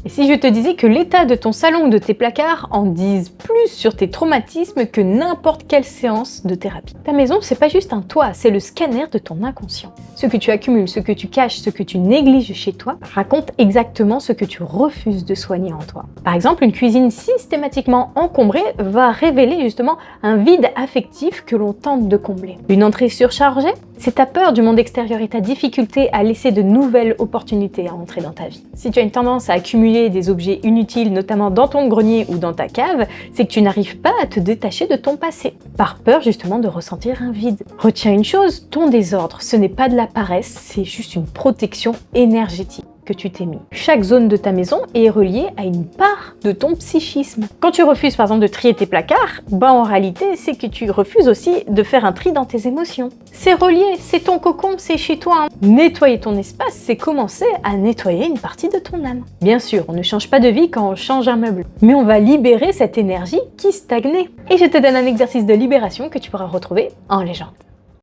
Et si je te disais que l'état de ton salon ou de tes placards en disent plus sur tes traumatismes que n'importe quelle séance de thérapie? Ta maison, c'est pas juste un toit, c'est le scanner de ton inconscient. Ce que tu accumules, ce que tu caches, ce que tu négliges chez toi, raconte exactement ce que tu refuses de soigner en toi. Par exemple, une cuisine systématiquement encombrée va révéler justement un vide affectif que l'on tente de combler. Une entrée surchargée, c'est ta peur du monde extérieur et ta difficulté à laisser de nouvelles opportunités à entrer dans ta vie. Si tu as une tendance à accumuler des objets inutiles, notamment dans ton grenier ou dans ta cave, c'est que tu n'arrives pas à te détacher de ton passé, par peur justement de ressentir un vide. Retiens une chose, ton désordre, ce n'est pas de la paresse, c'est juste une protection énergétique que tu t'es mis. Chaque zone de ta maison est reliée à une part de ton psychisme. Quand tu refuses par exemple de trier tes placards, en réalité c'est que tu refuses aussi de faire un tri dans tes émotions. C'est relié, c'est ton cocon, c'est chez toi. Nettoyer ton espace, c'est commencer à nettoyer une partie de ton âme. Bien sûr, on ne change pas de vie quand on change un meuble, mais on va libérer cette énergie qui stagnait. Et je te donne un exercice de libération que tu pourras retrouver en légende.